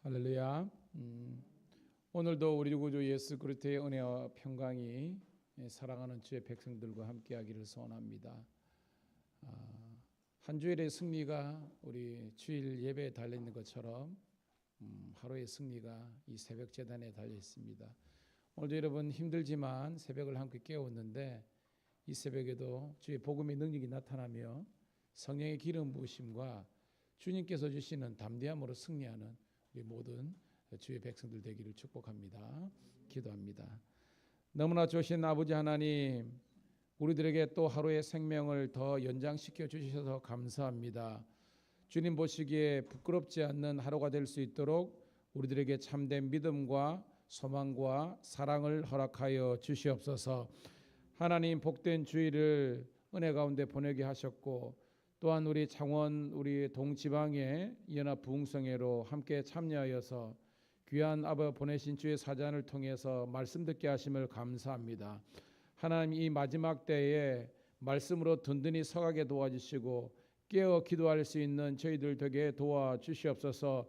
할렐루야. 오늘도 우리 구주 예수 그리스도의 은혜와 평강이 사랑하는 주의 백성들과 함께하기를 소원합니다. 한 주일의 승리가 우리 주일 예배에 달려 있는 것처럼 하루의 승리가 이 새벽 제단에 달려 있습니다. 오늘도 여러분 힘들지만 새벽을 함께 깨웠는데 이 새벽에도 주의 복음의 능력이 나타나며 성령의 기름 부으심과 주님께서 주시는 담대함으로 승리하는 우리 모든 주의 백성들 되기를 축복합니다. 기도합니다. 너무나 좋으신 아버지 하나님, 우리들에게 또 하루의 생명을 더 연장시켜 주셔서 감사합니다. 주님 보시기에 부끄럽지 않는 하루가 될 수 있도록 우리들에게 참된 믿음과 소망과 사랑을 허락하여 주시옵소서. 하나님, 복된 주일을 은혜 가운데 보내게 하셨고, 또한 우리 창원 우리 동지방의 연합 부흥성회로 함께 참여하여서 귀한 아버 보내신 주의 사자를 통해서 말씀 듣게 하심을 감사합니다. 하나님, 이 마지막 때에 말씀으로 든든히 서가게 도와주시고 깨어 기도할 수 있는 저희들 되게 도와주시옵소서.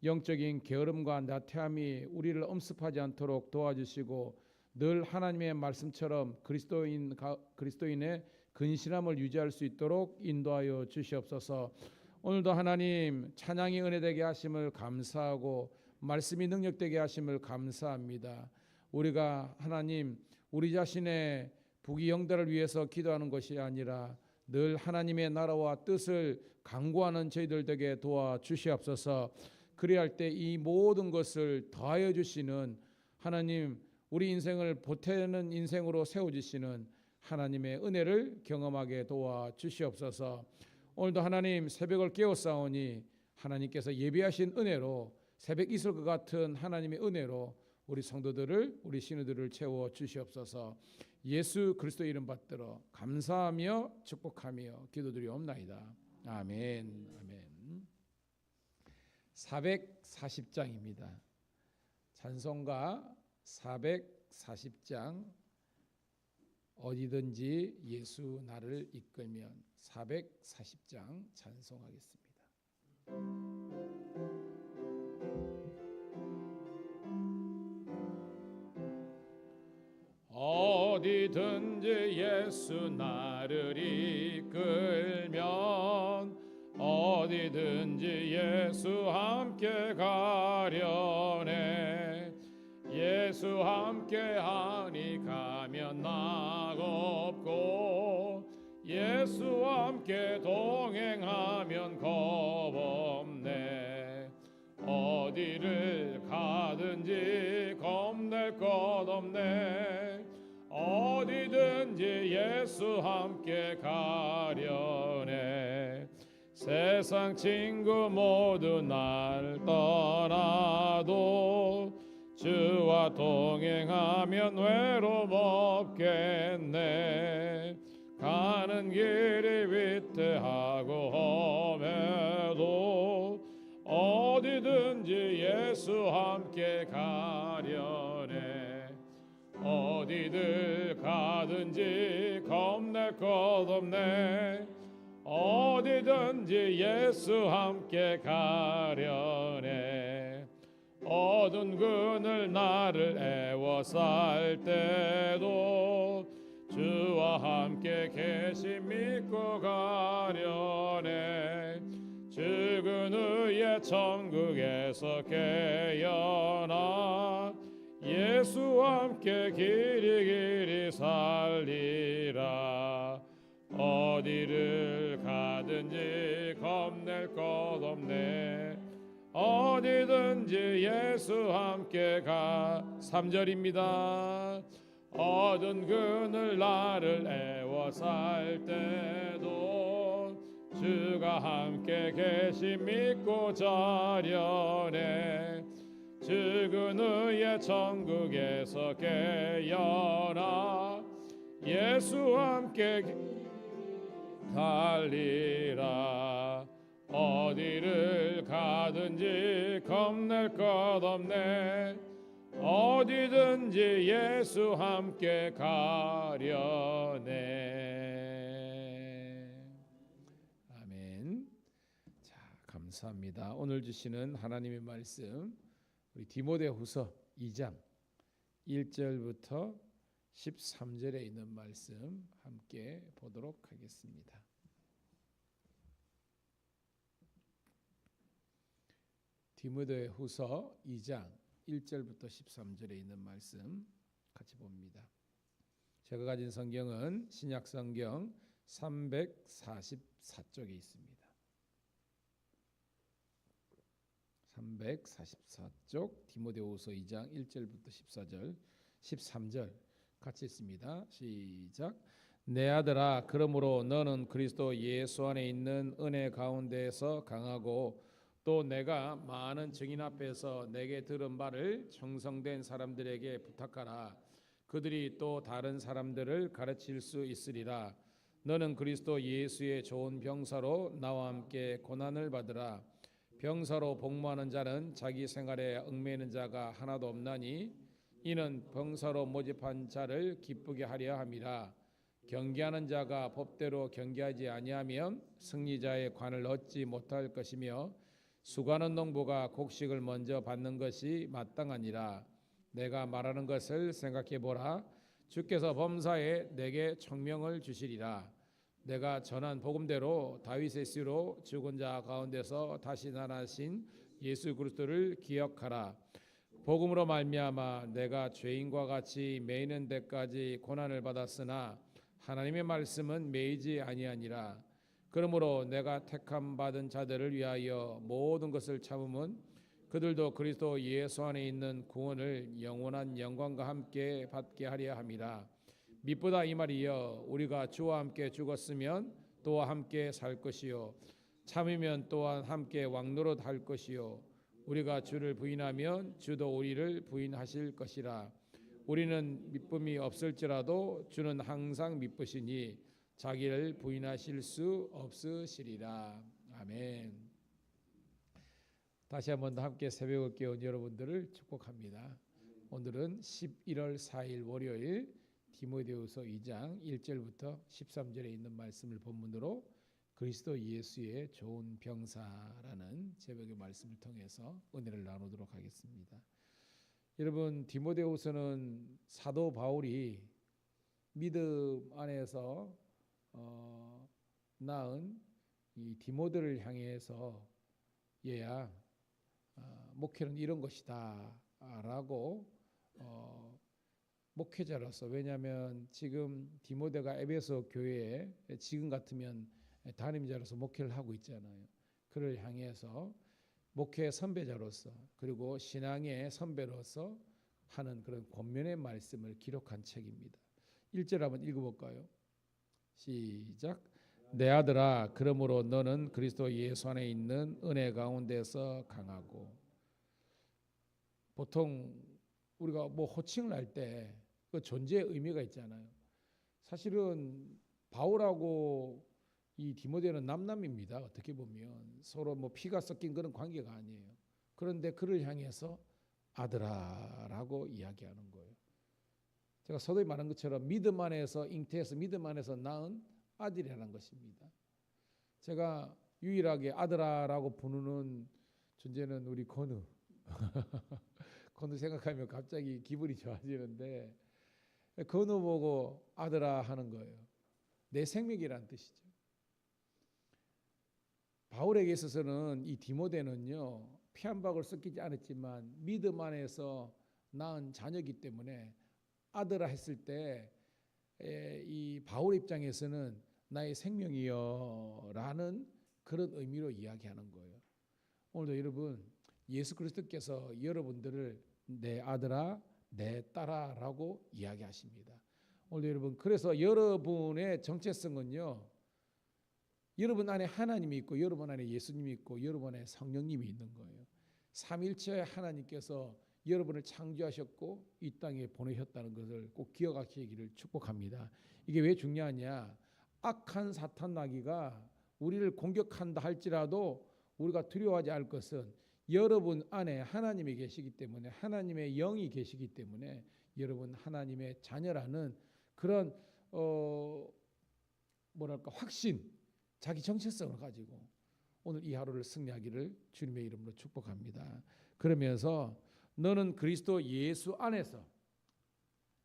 영적인 게으름과 나태함이 우리를 엄습하지 않도록 도와주시고 늘 하나님의 말씀처럼 그리스도인의 근신함을 유지할 수 있도록 인도하여 주시옵소서. 오늘도 하나님 찬양이 은혜되게 하심을 감사하고 말씀이 능력되게 하심을 감사합니다. 우리가 하나님 우리 자신의 부귀영달을 위해서 기도하는 것이 아니라 늘 하나님의 나라와 뜻을 강구하는 저희들 되게 도와주시옵소서. 그리할 때 이 모든 것을 더하여 주시는 하나님, 우리 인생을 보태는 인생으로 세워주시는 하나님의 은혜를 경험하게 도와주시옵소서. 오늘도 하나님 새벽을 깨웠사오니 하나님께서 예비하신 은혜로 새벽 이슬 것 같은 하나님의 은혜로 우리 성도들을 우리 신우들을 채워 주시옵소서. 예수 그리스도 이름 받들어 감사하며 축복하며 기도드리옵나이다. 아멘. 아멘. 440장입니다. 찬송가 440장 어디든지 예수 나를 이끌면 440장 찬송하겠습니다. 어디든지 예수 나를 이끌면 어디든지 예수 함께 가려네. 예수 함께하니 가면 낙 없고 예수와 함께 동행하면 겁 없네. 어디를 가든지 겁낼 것 없네. 어디든지 예수 함께 가려네. 세상 친구 모두 날 떠나도 주와 동행하면 외로움 없겠네. 가는 길이 위태하고 험해도 어디든지 예수 함께 가려네. 어디들 가든지 겁낼 것 없네. 어디든지 예수 함께 가려네. 어두운 그늘 나를 애워쌀 때도 주와 함께 계심 믿고 가려네. 죽은 후에 천국에서 깨어나 예수와 함께 길이 살리라. 어디를 가든지 겁낼 것 없네. 어디든지 예수 함께 가. 3절입니다. 어두운 그늘 나를 애워쌀 때도 주가 함께 계심 믿고 자려네. 죽은 후에 천국에서 깨어나 예수와 함께 달리라. 어디를 가든지 겁낼 것 없네. 어디든지 예수 함께 가려네. 아멘. 자, 감사합니다. 오늘 주시는 하나님의 말씀 우리 디모데후서 2장 1절부터 13절에 있는 말씀 함께 보도록 하겠습니다. 디모데후서 2장 1절부터 13절에 있는 말씀 같이 봅니다. 제가 가진 성경은 신약 성경 344쪽에 있습니다. 344쪽 디모데후서 2장 1절부터 14절 13절 같이 있습니다. 시작. 내 아들아, 그러므로 너는 그리스도 예수 안에 있는 은혜 가운데에서 강하고 또 내가 많은 증인 앞에서 내게 들은 바를 청성된 사람들에게 부탁하라. 그들이 또 다른 사람들을 가르칠 수 있으리라. 너는 그리스도 예수의 좋은 병사로 나와 함께 고난을 받으라. 병사로 복무하는 자는 자기 생활에 얽매이는 자가 하나도 없나니 이는 병사로 모집한 자를 기쁘게 하려 함이라. 경계하는 자가 법대로 경계하지 아니하면 승리자의 관을 얻지 못할 것이며 수고하는 농부가 곡식을 먼저 받는 것이 마땅하니라. 내가 말하는 것을 생각해 보라. 주께서 범사에 내게 총명을 주시리라. 내가 전한 복음대로 다윗의 씨로 죽은 자 가운데서 다시 살아나신 예수 그리스도를 기억하라. 복음으로 말미암아 내가 죄인과 같이 매이는 데까지 고난을 받았으나 하나님의 말씀은 매이지 아니하니라. 그러므로 내가 택함 받은 자들을 위하여 모든 것을 참음은 그들도 그리스도 예수 안에 있는 구원을 영원한 영광과 함께 받게 하려 함이라. 밑보다 이 말이여, 우리가 주와 함께 죽었으면 또한 함께 살 것이요 참으면 또한 함께 왕노릇 할 것이요 우리가 주를 부인하면 주도 우리를 부인하실 것이라. 우리는 미쁨이 없을지라도 주는 항상 미쁘시니 자기를 부인하실 수 없으시리라. 아멘. 다시 한번 함께 새벽을 깨운 여러분들을 축복합니다. 오늘은 11월 4일 월요일 디모데후서 2장 1절부터 13절에 있는 말씀을 본문으로 그리스도 예수의 좋은 병사라는 제목의 말씀을 통해서 은혜를 나누도록 하겠습니다. 여러분, 디모데후서는 사도 바울이 믿음 안에서 낳은 이 디모데를 향해서 얘야, 목회는 이런 것이다 라고 목회자로서, 왜냐하면 지금 디모데가 에베소 교회에 지금 같으면 담임자로서 목회를 하고 있잖아요. 그를 향해서 목회 선배자로서 그리고 신앙의 선배로서 하는 그런 권면의 말씀을 기록한 책입니다. 1절 한번 읽어볼까요? 시작. 내 아들아, 그러므로 너는 그리스도 예수 안에 있는 은혜 가운데서 강하고. 보통 우리가 뭐 호칭을 할 때 그 존재의 의미가 있잖아요. 사실은 바울하고 이 디모데는 남남입니다. 어떻게 보면 서로 뭐 피가 섞인 그런 관계가 아니에요. 그런데 그를 향해서 아들아라고 이야기하는 거예요. 제가 서두에 말한 것처럼 믿음 안에서 잉태해서 믿음 안에서 낳은 아들이라는 것입니다. 제가 유일하게 아들아라고 부르는 존재는 우리 건우. 건우 생각하면 갑자기 기분이 좋아지는데, 건우 보고 아들아 하는 거예요. 내 생명이란 뜻이죠. 바울에게 있어서는 이 디모데는요, 피 한 방울 섞이지 않았지만 믿음 안에서 낳은 자녀이기 때문에 아들아 했을 때 이 바울 입장에서는 나의 생명이여 라는 그런 의미로 이야기하는 거예요. 오늘도 여러분, 예수 그리스도께서 여러분들을 내 아들아 내 딸아 라고 이야기하십니다. 오늘도 여러분, 그래서 여러분의 정체성은요, 여러분 안에 하나님이 있고 여러분 안에 예수님이 있고 여러분 안에 성령님이 있는 거예요. 삼일체 하나님께서 여러분을 창조하셨고 이 땅에 보내셨다는 것을 꼭 기억하시기를 축복합니다. 이게 왜 중요하냐? 악한 사탄 나귀가 우리를 공격한다 할지라도 우리가 두려워하지 않을 것은 여러분 안에 하나님이 계시기 때문에, 하나님의 영이 계시기 때문에 여러분 하나님의 자녀라는 그런 뭐랄까 확신, 자기 정체성을 가지고 오늘 이 하루를 승리하기를 주님의 이름으로 축복합니다. 그러면서 너는 그리스도 예수 안에서,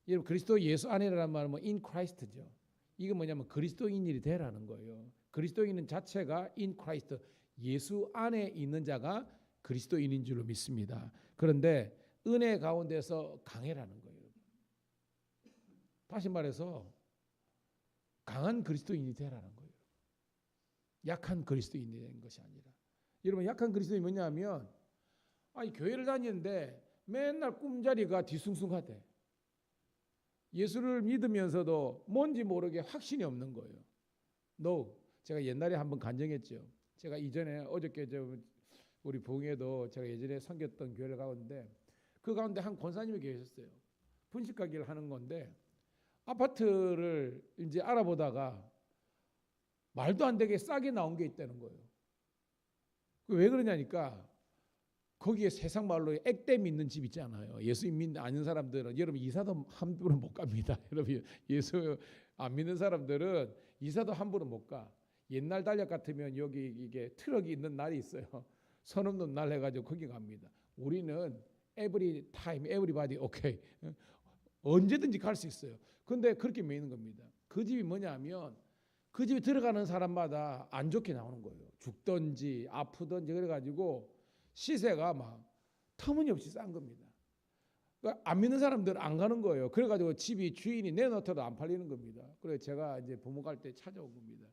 여러분 그리스도 예수 안에라는 말은 뭐 in Christ죠. 이거 뭐냐면 그리스도인이 되라는 거예요. 그리스도인은 자체가 in Christ, 예수 안에 있는 자가 그리스도인인 줄로 믿습니다. 그런데 은혜 가운데서 강해라는 거예요. 다시 말해서 강한 그리스도인이 되라는 거예요. 약한 그리스도인이 되는 것이 아니라. 여러분 약한 그리스도인이 뭐냐면 교회를 다니는데 맨날 꿈자리가 뒤숭숭하대. 예수를 믿으면서도 뭔지 모르게 확신이 없는 거예요. No. 제가 옛날에 한번 간증했죠. 제가 이전에 어저께 우리 봉에도 제가 예전에 섬겼던 교회를 가는데 그 가운데 한 권사님이 계셨어요. 분식 가게를 하는 건데 아파트를 이제 알아보다가 말도 안 되게 싸게 나온 게 있다는 거예요. 왜 그러냐니까 거기에 세상 말로 액땜 있는 집 있잖아요. 예수 아는 사람들은 여러분 이사도 함부로 못 갑니다. 여러분 예수 안 믿는 사람들은 이사도 함부로 못 가. 옛날 달력 같으면 여기 이게 트럭이 있는 날이 있어요. 선 없는 날 해가지고 거기 갑니다. 우리는 every time, everybody, okay. 언제든지 갈 수 있어요. 근데 그렇게 매이는 겁니다. 그 집이 뭐냐면 그 집에 들어가는 사람마다 안 좋게 나오는 거예요. 죽든지 아프든지 그래가지고 시세가 막 터무니없이 싼 겁니다. 그러니까 안 믿는 사람들은 안 가는 거예요. 그래가지고 집이 주인이 내놓더라도 안 팔리는 겁니다. 그래서 제가 이제 부모 갈 때 찾아온 겁니다.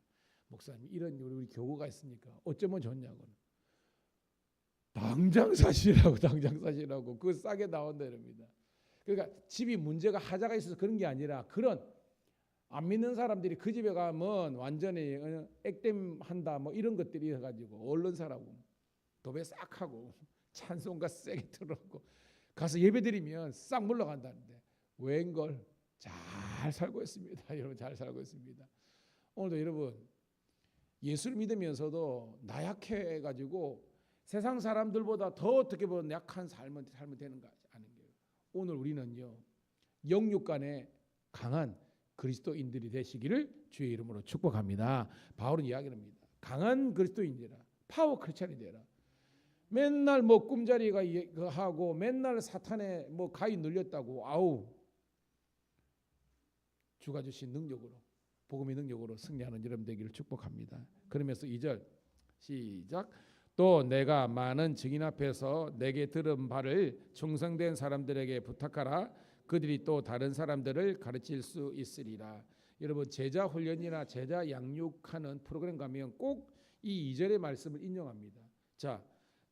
목사님 이런 우리 교구가 있으니까 어쩌면 좋냐고. 당장 사시라고 그 싸게 나온다 이럽니다. 그러니까 집이 문제가 하자가 있어서 그런 게 아니라 그런 안 믿는 사람들이 그 집에 가면 완전히 액땜한다 뭐 이런 것들이 해가지고 언론사라고 도배 싹 하고 찬송가 세게 틀어놓고 가서 예배드리면 싹 물러간다는데 웬걸 잘 살고 있습니다. 여러분 잘 살고 있습니다. 오늘도 여러분 예수를 믿으면서도 나약해가지고 세상 사람들보다 더 어떻게 보면 약한 삶을 되는가 아는 거예요. 오늘 우리는요 영육 간에 강한 그리스도인들이 되시기를 주의 이름으로 축복합니다. 바울은 이야기를 합니다. 강한 그리스도인이라 파워 크리스찬이 되라. 맨날 뭐 꿈자리가 하고 맨날 사탄에 뭐 가위 눌렸다고 아우 주가 주신 능력으로 복음의 능력으로 승리하는 여러분 되기를 축복합니다. 그러면서 2절 시작. 또 내가 많은 증인 앞에서 내게 들은 바를 충성된 사람들에게 부탁하라. 그들이 또 다른 사람들을 가르칠 수 있으리라. 여러분 제자 훈련이나 제자 양육하는 프로그램 가면 꼭 이 2절의 말씀을 인용합니다. 자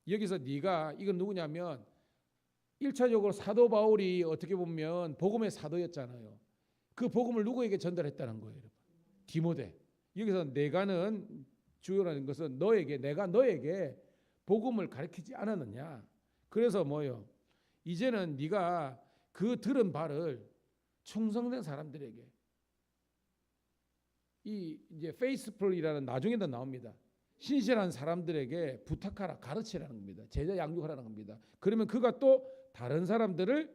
여기서 네가 이건 누구냐면 1차적으로 사도 바울이 어떻게 보면 복음의 사도였잖아요. 그 복음을 누구에게 전달했다는 거예요. 여러분. 디모데. 여기서 내가는 주요라는 것은 내가 너에게 복음을 가르치지 않았느냐. 그래서 뭐요? 이제는 네가 그 들은 바를 충성된 사람들에게 이제 페이스풀이라는 나중에도 나옵니다. 신실한 사람들에게 부탁하라, 가르치라는 겁니다. 제자 양육하라는 겁니다. 그러면 그가 또 다른 사람들을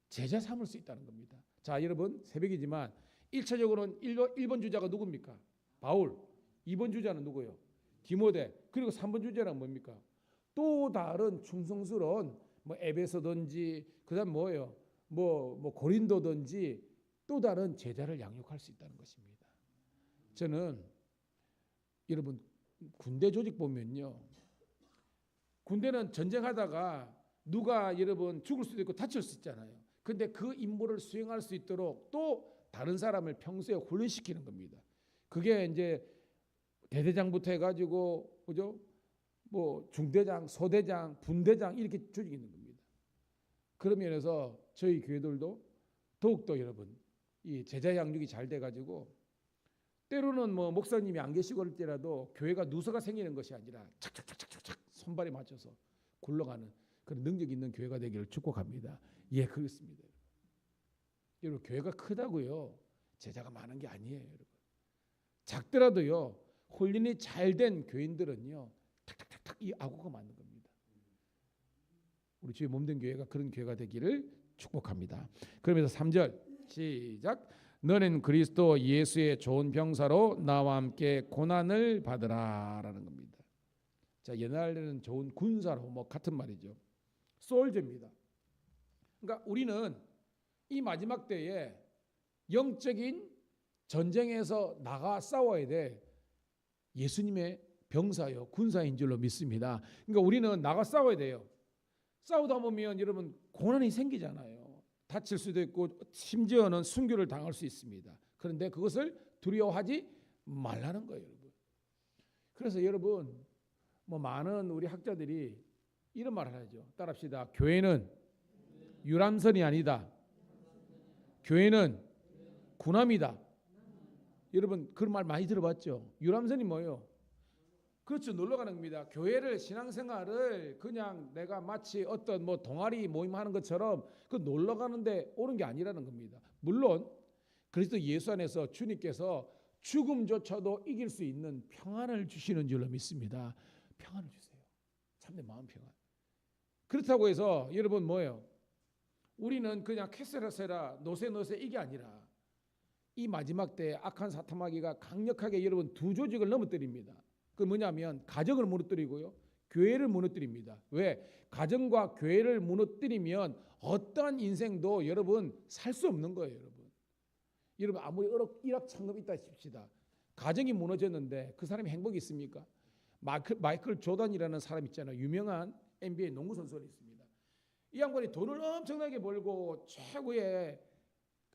제자 삼을 수 있다는 겁니다. 자, 여러분 새벽이지만 1차적으로는 1번 주자가 누굽니까? 바울. 2번 주자는 누구예요? 디모데. 그리고 3번 주자는 뭡니까? 또 다른 충성스러운 뭐 에베소든지 그다음 뭐예요? 뭐 고린도든지 또 다른 제자를 양육할 수 있다는 것입니다. 저는 여러분 군대 조직 보면요. 군대는 전쟁하다가 누가 여러분 죽을 수도 있고 다칠 수 있잖아요. 근데 그 임무를 수행할 수 있도록 또 다른 사람을 평소에 훈련시키는 겁니다. 그게 이제 대대장부터 해가지고 그죠? 뭐 중대장, 소대장, 분대장 이렇게 조직이 있는 겁니다. 그런 면에서 저희 교회들도 더욱더 여러분 이 제자 양육이 잘 돼가지고 때로는 뭐 목사님이 안 계시고 그럴 때라도 교회가 누수가 생기는 것이 아니라 착착착착착 손발에 맞춰서 굴러가는 그런 능력 있는 교회가 되기를 축복합니다. 예, 그렇습니다. 여러분 교회가 크다고요 제자가 많은 게 아니에요. 여러분 작더라도요 훈련이 잘 된 교인들은요 탁탁탁탁 이 아구가 맞는 겁니다. 우리 주의 몸된 교회가 그런 교회가 되기를 축복합니다. 그러면서 3절 시작. 너는 그리스도 예수의 좋은 병사로 나와 함께 고난을 받으라 라는 겁니다. 자, 옛날에는 좋은 군사로 뭐 같은 말이죠. 솔저입니다. 그러니까 우리는 이 마지막 때에 영적인 전쟁에서 나가 싸워야 돼 예수님의 병사요 군사인 줄로 믿습니다. 그러니까 우리는 나가 싸워야 돼요. 싸우다 보면 여러분 고난이 생기잖아요. 다칠 수도 있고 심지어는 순교를 당할 수 있습니다. 그런데 그것을 두려워하지 말라는 거예요, 여러분. 그래서 여러분 뭐 많은 우리 학자들이 이런 말을 하죠. 따라합시다. 교회는 유람선이 아니다. 교회는 군함이다. 여러분 그런 말 많이 들어봤죠? 유람선이 뭐예요? 그렇죠. 놀러 가는 겁니다. 교회를 신앙생활을 그냥 내가 마치 어떤 뭐 동아리 모임하는 것처럼 그 놀러 가는데 오는 게 아니라는 겁니다. 물론 그리스도 예수 안에서 주님께서 죽음조차도 이길 수 있는 평안을 주시는 줄로 믿습니다. 평안을 주세요. 참된 마음 평안. 그렇다고 해서 여러분 뭐예요? 우리는 그냥 캐세라세라 노세노세 이게 아니라 이 마지막 때 악한 사타마귀가 강력하게 여러분 두 조직을 넘어뜨립니다. 그 뭐냐면 가정을 무너뜨리고요, 교회를 무너뜨립니다. 왜? 가정과 교회를 무너뜨리면 어떠한 인생도 여러분 살 수 없는 거예요, 여러분. 여러분 아무리 일확천금 있다 싶시다. 가정이 무너졌는데 그 사람이 행복이 있습니까? 마이클 조던이라는 사람 있잖아요. 유명한 NBA 농구 선수가 있습니다. 이 양반이 돈을 엄청나게 벌고 최고의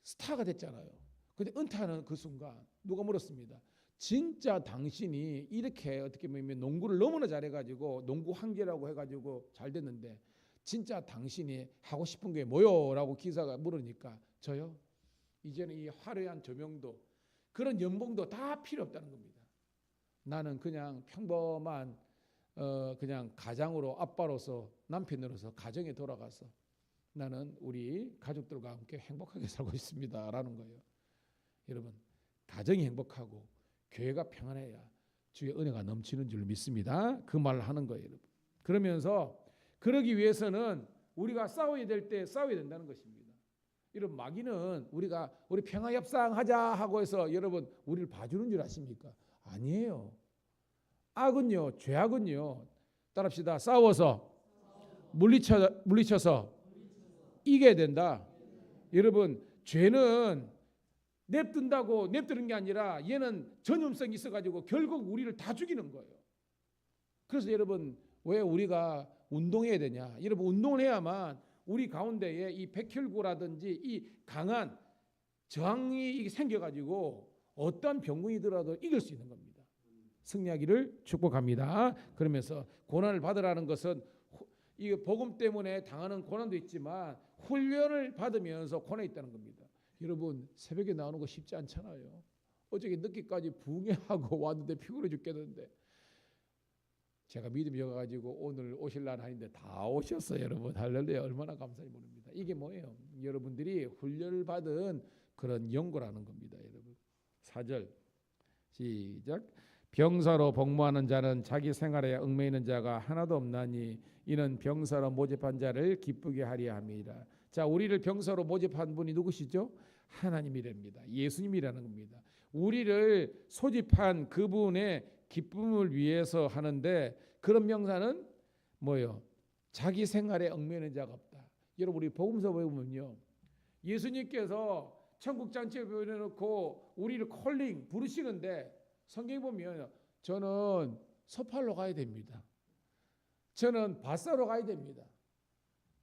스타가 됐잖아요. 근데 은퇴하는 그 순간 누가 물었습니다. 진짜 당신이 이렇게 어떻게 보면 농구를 너무나 잘해가지고 농구 한계라고 해가지고 잘 됐는데 진짜 당신이 하고 싶은 게 뭐요? 라고 기사가 물으니까 저요? 이제는 이 화려한 조명도 그런 연봉도 다 필요 없다는 겁니다. 나는 그냥 평범한 그냥 가장으로 아빠로서 남편으로서 가정에 돌아가서 나는 우리 가족들과 함께 행복하게 살고 있습니다 라는 거예요. 여러분 가정이 행복하고 교회가 평안해야 주의 은혜가 넘치는 줄 믿습니다. 그 말을 하는 거예요, 여러분. 그러면서 그러기 위해서는 우리가 싸워야 될 때 싸워야 된다는 것입니다. 여러분 마귀는 우리 평화 협상하자 하고 해서 여러분 우리를 봐주는 줄 아십니까? 아니에요. 악은요, 죄악은요. 따라합시다. 싸워서 물리쳐서 이겨야 된다. 여러분 죄는 냅둔다고 냅두는 게 아니라 얘는 전염성이 있어가지고 결국 우리를 다 죽이는 거예요. 그래서 여러분 왜 우리가 운동해야 되냐? 여러분 운동을 해야만 우리 가운데에 이 백혈구라든지 이 강한 저항이 생겨가지고 어떤 병군이더라도 이길 수 있는 겁니다. 승리하기를 축복합니다. 그러면서 고난을 받으라는 것은 이 복음 때문에 당하는 고난도 있지만 훈련을 받으면서 고난이 있다는 겁니다. 여러분 새벽에 나오는 거 쉽지 않잖아요. 어저께 늦게까지 붕해하고 왔는데 피곤해 죽겠는데 제가 믿음이 적어가지고 오늘 오실란 하는데 다 오셨어요. 여러분 할렐루야. 얼마나 감사히 모릅니다. 이게 뭐예요? 여러분들이 훈련을 받은 그런 연고라는 겁니다. 여러분 4절 시작. 병사로 복무하는 자는 자기 생활에 얽매이는 자가 하나도 없나니 이는 병사로 모집한 자를 기쁘게 하려 함이라. 자, 우리를 병사로 모집한 분이 누구시죠? 하나님이랍니다. 예수님이라는 겁니다. 우리를 소집한 그분의 기쁨을 위해서 하는데 그런 명사는 뭐예요? 자기 생활에 얽매이는 자가 없다. 여러분 우리 복음서 보면요, 예수님께서 천국 잔치에 보내놓고 우리를 콜링 부르시는데 성경에 보면 저는 서팔로 가야 됩니다. 저는 바사로 가야 됩니다.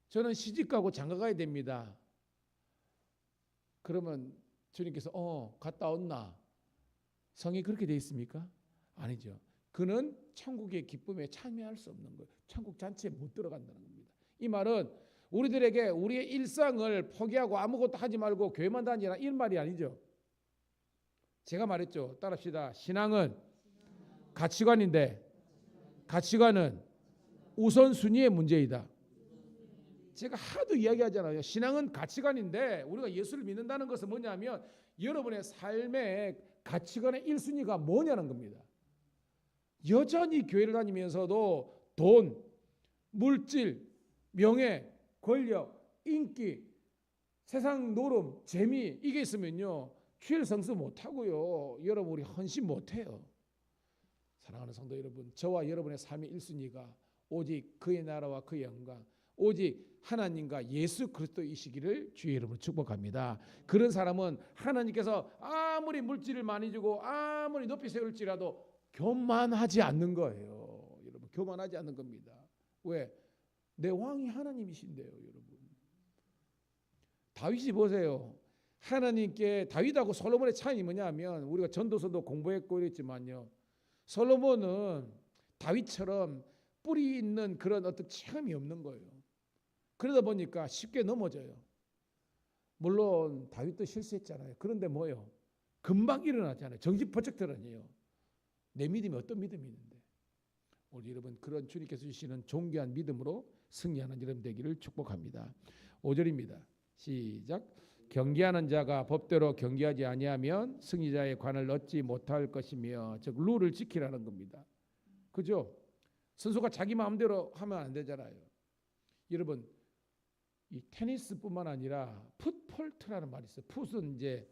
저는 시집가고 장가가야 됩니다. 그러면 주님께서 갔다 온나? 성이 그렇게 되어 있습니까? 아니죠. 그는 천국의 기쁨에 참여할 수 없는 거예요. 천국 잔치에 못 들어간다는 겁니다. 이 말은 우리들에게 우리의 일상을 포기하고 아무것도 하지 말고 교회만 다니라 이런 말이 아니죠. 제가 말했죠. 따라합시다. 신앙은 가치관인데 가치관은 우선순위의 문제이다. 제가 하도 이야기하잖아요. 신앙은 가치관인데 우리가 예수를 믿는다는 것은 뭐냐면 여러분의 삶의 가치관의 1순위가 뭐냐는 겁니다. 여전히 교회를 다니면서도 돈, 물질, 명예, 권력, 인기, 세상 노름, 재미 이게 있으면요 주일 성수 못하고요. 여러분 우리 헌신 못해요. 사랑하는 성도 여러분, 저와 여러분의 삶의 1순위가 오직 그의 나라와 그의 영광, 오직 하나님과 예수 그리스도이시기를 주의 이름으로 축복합니다. 그런 사람은 하나님께서 아무리 물질을 많이 주고 아무리 높이 세울지라도 교만하지 않는 거예요. 여러분, 교만하지 않는 겁니다. 왜? 내 왕이 하나님이신데요, 여러분. 다윗이 보세요. 하나님께 다윗하고 솔로몬의 차이가 뭐냐면, 우리가 전도서도 공부했고 이랬지만요, 솔로몬은 다윗처럼 뿌리 있는 그런 어떤 체험이 없는 거예요. 그러다 보니까 쉽게 넘어져요. 물론 다윗도 실수했잖아요. 그런데 뭐요? 금방 일어나잖아요. 정신 번쩍 들어요. 내 믿음이 어떤 믿음이 있는데. 우리 여러분, 그런 주님께서 주시는 존귀한 믿음으로 승리하는 여러분 되기를 축복합니다. 5절입니다. 시작. 경계하는 자가 법대로 경계하지 아니하면 승리자의 관을 얻지 못할 것이며, 즉 룰을 지키라는 겁니다. 그죠? 선수가 자기 마음대로 하면 안 되잖아요. 여러분, 이 테니스뿐만 아니라 풋폴트라는 말이 있어요. 풋은 이제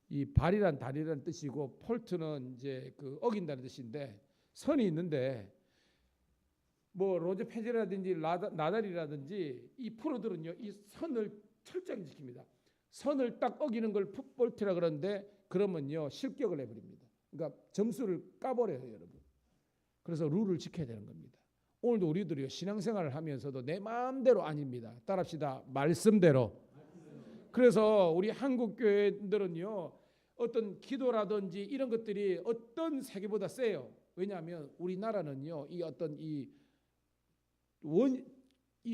이 발이란 다리라는 뜻이고, 폴트는 이제 그 어긴다는 뜻인데, 선이 있는데 뭐 로저 페데러라든지 나달이라든지 이 프로들은요, 이 선을 철저하게 지킵니다. 선을 딱 어기는 걸 풋볼트라 그러는데, 그러면요 실격을 해버립니다. 그러니까 점수를 까버려요, 여러분. 그래서 룰을 지켜야 되는 겁니다. 오늘도 우리들이 신앙생활을 하면서도 내 마음대로 아닙니다. 따라합시다. 말씀대로. 그래서 우리 한국 교회들은요, 어떤 기도라든지 이런 것들이 어떤 세계보다 세요. 왜냐하면 우리나라는요, 이 어떤 이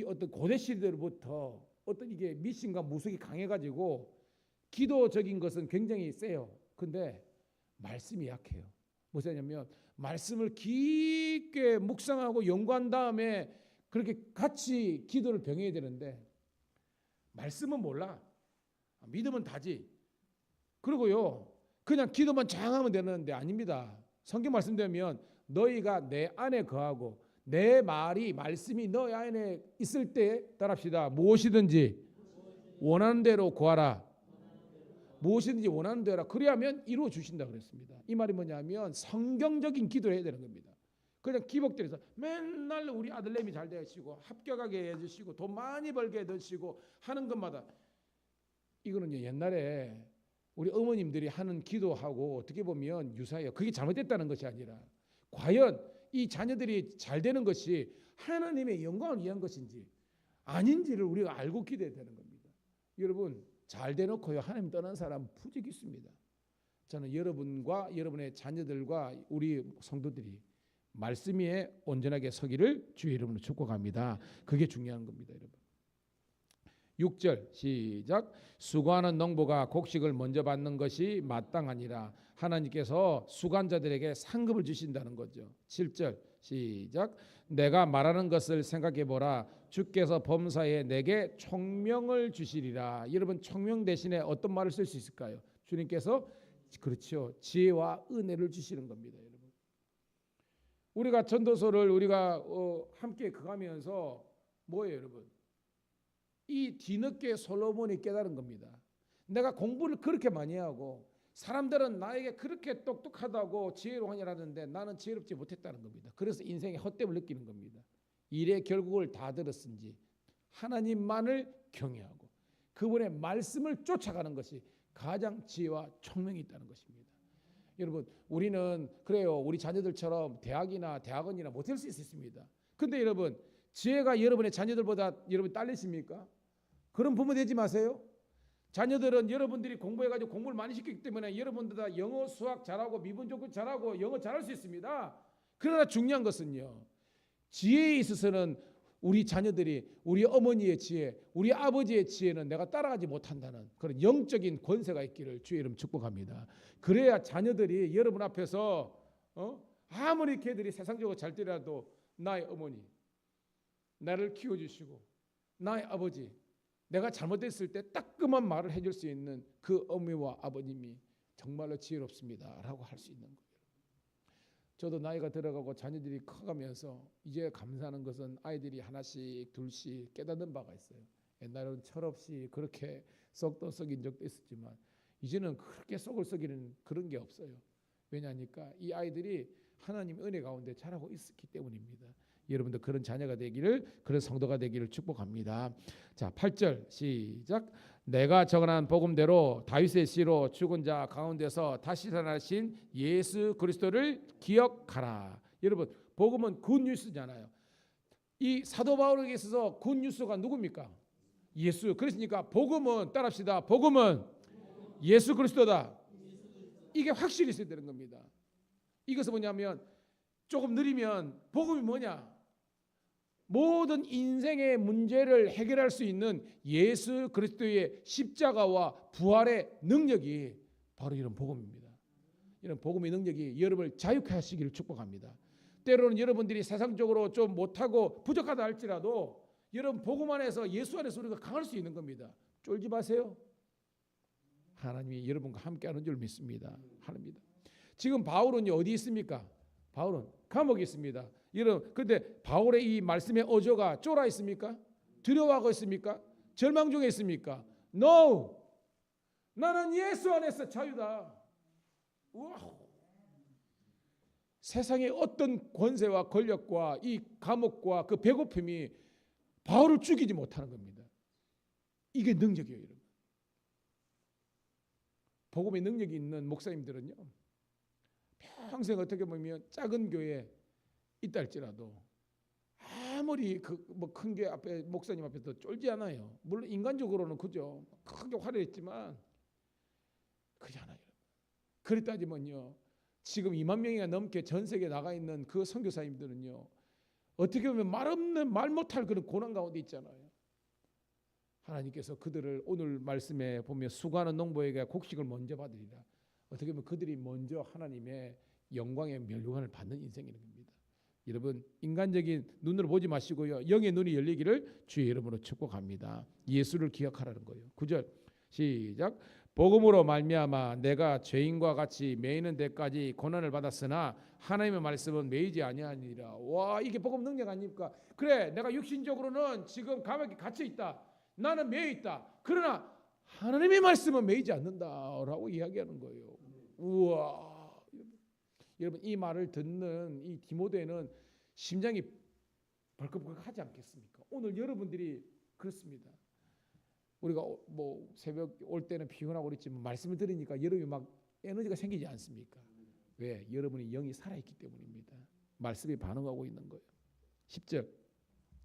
어떤 고대 시대로부터 어떤 이게 미신과 무속이 강해가지고 기도적인 것은 굉장히 세요. 근데 말씀이 약해요. 무엇이냐면 말씀을 깊게 묵상하고 연구한 다음에 그렇게 같이 기도를 병해야 되는데, 말씀은 몰라. 믿음은 다지. 그리고요, 그냥 기도만 장하면 되는데 아닙니다. 성경 말씀되면 너희가 내 안에 거하고 내 말이 말씀이 너희 안에 있을 때, 따라합시다. 무엇이든지 원하는 대로 구하라. 무엇이든지 원하는 대로 그래야면 이루어 주신다 그랬습니다. 이 말이 뭐냐면 성경적인 기도를 해야 되는 겁니다. 그냥 기복들에서 맨날 우리 아들내미 잘 되시고 합격하게 해주시고 돈 많이 벌게 해주시고 하는 것마다, 이거는 옛날에 우리 어머님들이 하는 기도하고 어떻게 보면 유사해요. 그게 잘못됐다는 것이 아니라 과연 이 자녀들이 잘 되는 것이 하나님의 영광을 위한 것인지 아닌지를 우리가 알고 기도해야 되는 겁니다. 여러분, 잘 되놓고요 하나님 떠난 사람 부족히 있습니다. 저는 여러분과 여러분의 자녀들과 우리 성도들이 말씀 위에 온전하게 서기를 주의 이름으로 축복합니다. 그게 중요한 겁니다, 여러분. 6절 시작. 수고하는 농부가 곡식을 먼저 받는 것이 마땅하니라. 하나님께서 수고한자들에게 상급을 주신다는 거죠. 7절 시작. 내가 말하는 것을 생각해 보라. 주께서 범사에 내게 총명을 주시리라. 여러분, 총명 대신에 어떤 말을 쓸 수 있을까요? 주님께서, 그렇죠, 지혜와 은혜를 주시는 겁니다, 여러분. 우리가 전도서를 우리가 함께 가면서 뭐예요, 여러분? 이 뒤늦게 솔로몬이 깨달은 겁니다. 내가 공부를 그렇게 많이 하고 사람들은 나에게 그렇게 똑똑하다고 지혜로하냐라는데 나는 지혜롭지 못했다는 겁니다. 그래서 인생의 헛됨을 느끼는 겁니다. 일의 결국을 다 들었은지 하나님만을 경외하고 그분의 말씀을 쫓아가는 것이 가장 지혜와 총명이 있다는 것입니다. 여러분, 우리는 그래요, 우리 자녀들처럼 대학이나 대학원이나 못할 수 있습니다. 근데 여러분, 지혜가 여러분의 자녀들보다 여러분 딸리십니까? 그런 부모 되지 마세요. 자녀들은 여러분들이 공부해가지고 공부를 많이 시켰기 때문에 여러분들다 영어 수학 잘하고 미분 조건 잘하고 영어 잘할 수 있습니다. 그러나 중요한 것은요, 지혜에 있어서는 우리 자녀들이 우리 어머니의 지혜, 우리 아버지의 지혜는 내가 따라가지 못한다는 그런 영적인 권세가 있기를 주의 이름 축복합니다. 그래야 자녀들이 여러분 앞에서 아무리 걔들이 세상적으로 잘 되더라도 나의 어머니, 나를 키워주시고 나의 아버지, 내가 잘못됐을 때 따끔한 말을 해줄 수 있는 그 어머니와 아버님이 정말로 지혜롭습니다 라고 할 수 있는 거예요. 저도 나이가 들어가고 자녀들이 커가면서 이제 감사하는 것은 아이들이 하나씩 둘씩 깨닫는 바가 있어요. 옛날에는 철없이 그렇게 썩도 썩인 적도 있었지만 이제는 그렇게 썩을 썩이는 그런 게 없어요. 왜냐하니까 이 아이들이 하나님의 은혜 가운데 자라고 있었기 때문입니다. 여러분도 그런 자녀가 되기를, 그런 성도가 되기를 축복합니다. 자, 8절 시작. 내가 전한 복음대로 다윗의 씨로 죽은 자 가운데서 다시 살아나신 예수 그리스도를 기억하라. 여러분, 복음은 굿뉴스잖아요. 이 사도 바울에게 있어서 굿뉴스가 누굽니까? 예수. 그랬으니까 복음은, 따라합시다, 복음은 예수 그리스도다. 이게 확실히 있어야 되는 겁니다. 이것은 뭐냐면, 조금 느리면 복음이 뭐냐? 모든 인생의 문제를 해결할 수 있는 예수 그리스도의 십자가와 부활의 능력이 바로 이런 복음입니다. 이런 복음의 능력이 여러분을 자유케 하시기를 축복합니다. 때로는 여러분들이 세상적으로 좀 못하고 부족하다 할지라도 여러분 복음 안에서, 예수 안에서 우리가 강할 수 있는 겁니다. 쫄지 마세요. 하나님이 여러분과 함께하는 줄 믿습니다. 하나님입니다. 지금 바울은요, 어디 있습니까? 바울은 감옥에 있습니다. 여러분, 그런데 바울의 이 말씀의 어조가 쫄아 있습니까? 두려워하고 있습니까? 절망 중에 있습니까? No! 나는 예수 안에서 자유다. 우와. 세상의 어떤 권세와 권력과 이 감옥과 그 배고픔이 바울을 죽이지 못하는 겁니다. 이게 능력이에요, 여러분. 복음의 능력이 있는 목사님들은요, 평생 어떻게 보면 작은 교회에 있다 할지라도 아무리 뭐 큰 게 앞에 목사님 앞에서 쫄지 않아요. 물론 인간적으로는 그죠, 크게 화려했지만 그렇지 않아요. 그리 따지면요, 지금 2만 명이 넘게 전 세계에 나가 있는 그 선교사님들은요, 어떻게 보면 말 없는, 말 못할 그런 고난 가운데 있잖아요. 하나님께서 그들을 오늘 말씀에 보면 수고하는 농부에게 곡식을 먼저 받으리라. 어떻게 보면 그들이 먼저 하나님의 영광의 멸류관을 받는 인생이라는 겁니다. 여러분, 인간적인 눈으로 보지 마시고요, 영의 눈이 열리기를 주의 이름으로 축복합니다. 예수를 기억하라는 거예요. 9절 시작. 복음으로 말미암아 내가 죄인과 같이 매이는 데까지 고난을 받았으나 하나님의 말씀은 매이지 아니하니라. 와, 이게 복음 능력 아닙니까? 그래, 내가 육신적으로는 지금 감옥에 갇혀 있다. 나는 매여 있다. 그러나 하나님의 말씀은 매이지 않는다라고 이야기하는 거예요. 우와. 여러분, 이 말을 듣는 이 디모데는 심장이 벌컥벌컥하지 않겠습니까? 오늘 여러분들이 그렇습니다. 우리가 뭐 새벽 올 때는 피곤하고 그랬지만 말씀을 들으니까 여러분이 막 에너지가 생기지 않습니까? 왜? 여러분이 영이 살아있기 때문입니다. 말씀에 반응하고 있는 거예요. 10절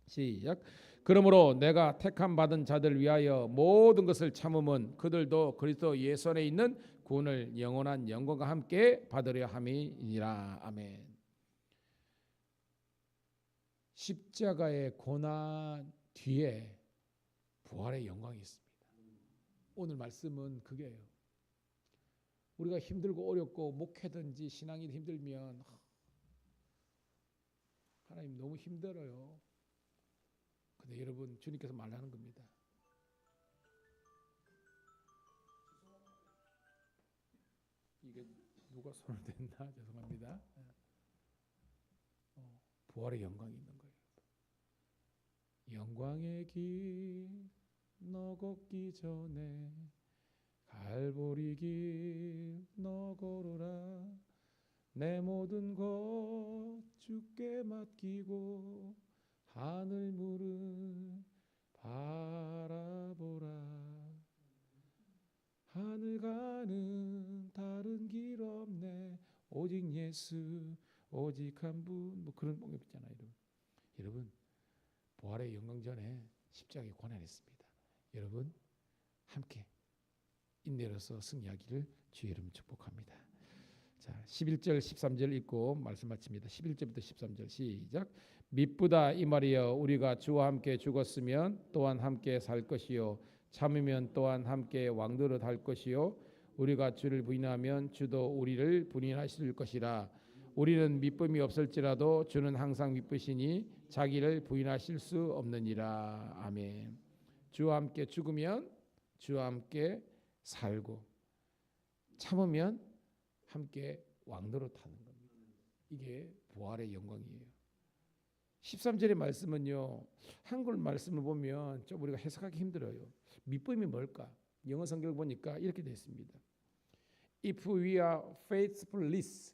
시작. 그러므로 내가 택함 받은 자들 위하여 모든 것을 참음은 그들도 그리스도 예수 안에 있는 구원을 영원한 영광과 함께 받으려 함이니라. 아멘. 십자가의 고난 뒤에 부활의 영광이 있습니다. 오늘 말씀은 그게요. 우리가 힘들고 어렵고 목회든지 신앙이 힘들면 하나님 너무 힘들어요. 근데 여러분, 주님께서 말하는 겁니다. 이게 누가 손을 댔나? 죄송합니다. 부활의 영광이 있는 거예요. 영광의 길 너 걷기 전에 갈보리 길 너 걸어라. 내 모든 것 주께 맡기고 하늘 물은 바라보라. 하늘 가는 다른 길 없네. 오직 예수 오직 한 분. 뭐 그런 복음 있잖아요. 여러분, 부활의 영광 전에 십자가에 고난했습니다. 여러분, 함께 인내로서 승리하기를 주의 이름 축복합니다. 자, 11절 13절 읽고 말씀 마칩니다. 11절부터 13절 시작. 미쁘다 이 말이여, 우리가 주와 함께 죽었으면 또한 함께 살 것이요 참으면 또한 함께 왕노릇 할 것이요 우리가 주를 부인하면 주도 우리를 부인하실 것이라. 우리는 미쁨이 없을지라도 주는 항상 미쁘시니 자기를 부인하실 수 없느니라. 아멘. 주와 함께 죽으면 주와 함께 살고 참으면 함께 왕노릇하는 겁니다. 이게 부활의 영광이에요. 13절의 말씀은요, 한글 말씀을 보면 좀 우리가 해석하기 힘들어요. 미쁨이 뭘까? 영어 성경을 보니까 이렇게 되어 있습니다. if we are faithless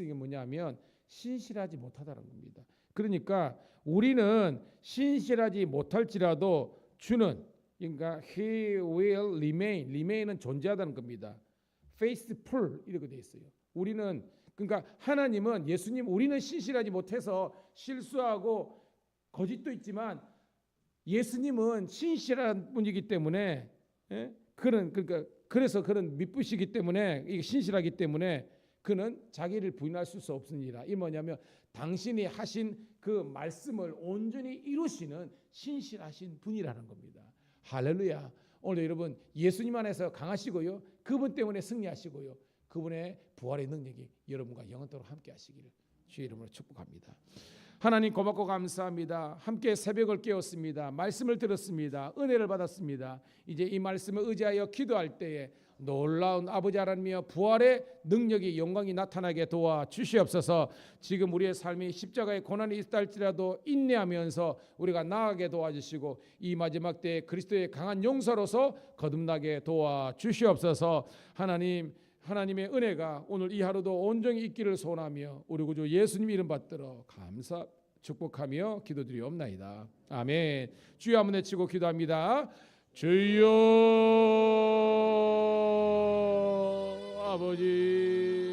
이게 뭐냐면 신실하지 못하다는 겁니다. 그러니까 우리는 신실하지 못할지라도 주는, 그러니까 he will remain은 존재하다는 겁니다. faithful 이렇게 돼 있어요. 우리는, 그러니까 하나님은, 예수님, 우리는 신실하지 못해서 실수하고 거짓도 있지만 예수님은 신실한 분이기 때문에, 그러니까 그래서 그런 믿으시기 때문에, 이게 신실하기 때문에 그는 자기를 부인할 수 없으니라. 이 뭐냐면 당신이 하신 그 말씀을 온전히 이루시는 신실하신 분이라는 겁니다. 할렐루야. 오늘 여러분 예수님 안에서 강하시고요, 그분 때문에 승리하시고요, 그분의 부활의 능력이 여러분과 영원토록 함께 하시기를 주의 이름으로 축복합니다. 하나님 고맙고 감사합니다. 함께 새벽을 깨웠습니다. 말씀을 들었습니다. 은혜를 받았습니다. 이제 이 말씀을 의지하여 기도할 때에 놀라운 아버지 하나님이여 부활의 능력이, 영광이 나타나게 도와 주시옵소서. 지금 우리의 삶이 십자가의 고난이 있다 할지라도 인내하면서 우리가 나아가게 도와주시고 이 마지막 때에 그리스도의 강한 용사로서 거듭나게 도와 주시옵소서. 하나님의 은혜가 오늘 이 하루도 온전히 있기를 소원하며 우리 구주 예수님 이름 받들어 감사 축복하며 기도드리옵나이다. 아멘. 주여 한번 외치고 기도합니다. 주여 아버지